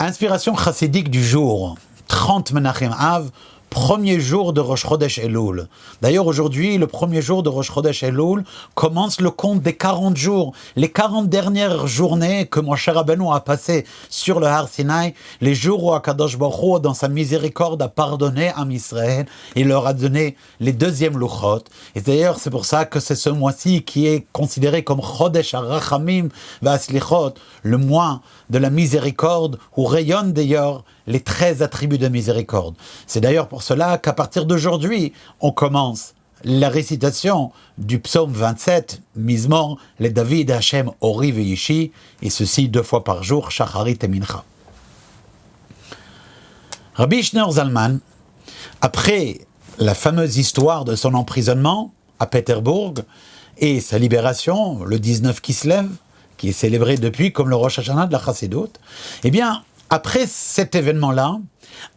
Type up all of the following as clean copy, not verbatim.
Inspiration chassidique du jour, 30 Menachem Av, premier jour de Rosh Chodesh Elul. D'ailleurs, aujourd'hui, le premier jour de Rosh Chodesh Elul commence le compte des 40 jours, les 40 dernières journées que Moshe Rabbeinu a passées sur le Har Sinaï, les jours où Akadosh Baruch Hu, dans sa miséricorde, a pardonné à Israël et leur a donné les deuxièmes Luchot. Et d'ailleurs, c'est pour ça que c'est ce mois-ci qui est considéré comme Chodesh HaRachamim VaSlichot, le mois de la miséricorde, où rayonnent d'ailleurs les 13 attributs de miséricorde. C'est d'ailleurs pour cela qu'à partir d'aujourd'hui, on commence la récitation du psaume 27, Mizmor, le David Hashem Ori Veishi, et ceci 2 fois par jour, Shacharit et Mincha. Rabbi Shneur Zalman, après la fameuse histoire de son emprisonnement à Pétersbourg et sa libération, le 19 Kislev, qui est célébré depuis comme le Rosh Hashanah de la Chassidut, eh bien, après cet événement-là,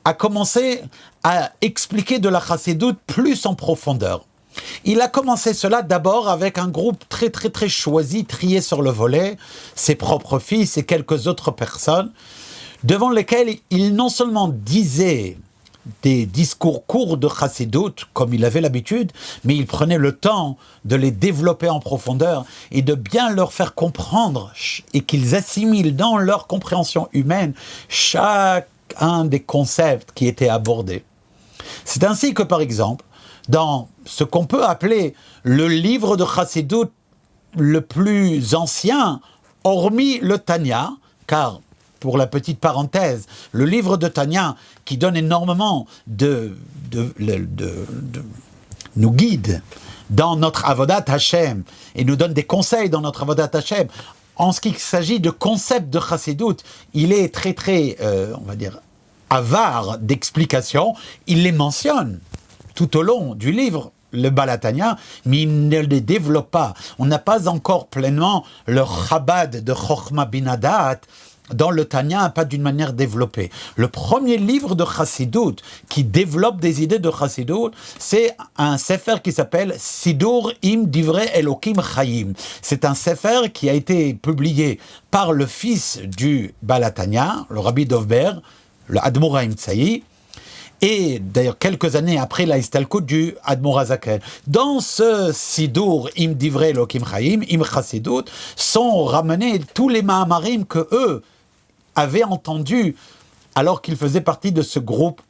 a commencé à expliquer de la Chassidut plus en profondeur. Il a commencé cela d'abord avec un groupe très choisi, trié sur le volet, ses propres fils et quelques autres personnes, devant lesquels il non seulement disait des discours courts de Chassidut, comme il avait l'habitude, mais il prenait le temps de les développer en profondeur et de bien leur faire comprendre et qu'ils assimilent dans leur compréhension humaine chacun des concepts qui étaient abordés. C'est ainsi que, par exemple, dans ce qu'on peut appeler le livre de Chassidut le plus ancien, hormis le Tanya, car pour la petite parenthèse, le livre de Tanya, qui donne énormément nous guide dans notre Avodat Hashem, et nous donne des conseils dans notre Avodat Hashem, en ce qui s'agit de concepts de Chassidut, il est très, on va dire, avare d'explications, il les mentionne tout au long du livre, le Baal HaTanya, mais il ne les développe pas. On n'a pas encore pleinement le Chabad de Chochma Bin Hadat dans le Tanya, pas d'une manière développée. Le premier livre de Chassidut qui développe des idées de Chassidut, c'est un sefer qui s'appelle Sidur im Divrei Elokim Chaim. C'est un sefer qui a été publié par le fils du Baal HaTanya, le Rabbi Dovber, le Admor HaEmtsaï, et d'ailleurs quelques années après la Istalkut du Admor HaZaken. Dans ce Sidur im Divrei Elokim Chaim, im Chassidut, sont ramenés tous les Mahamarim que eux avaient entendu alors qu'ils faisaient partie de ce groupe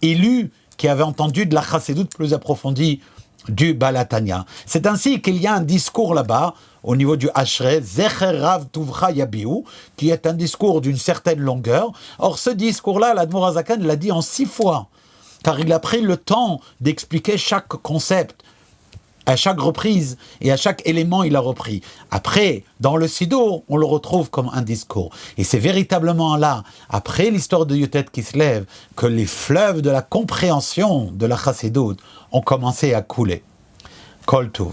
élu qui avait entendu de la Chassidut plus approfondie du Baal HaTanya. C'est ainsi qu'il y a un discours là-bas au niveau du Ashrei, Zecher Rav Tuvcha Yabiu, qui est un discours d'une certaine longueur. Or, ce discours-là, l'Admor HaZaken l'a dit en 6 fois, car il a pris le temps d'expliquer chaque concept. À chaque reprise et à chaque élément, il a repris. Après, dans le Sidur, on le retrouve comme un discours. Et c'est véritablement là, après l'histoire de Yutet Kislev, que les fleuves de la compréhension de la Chassidut ont commencé à couler. Kol Tuv.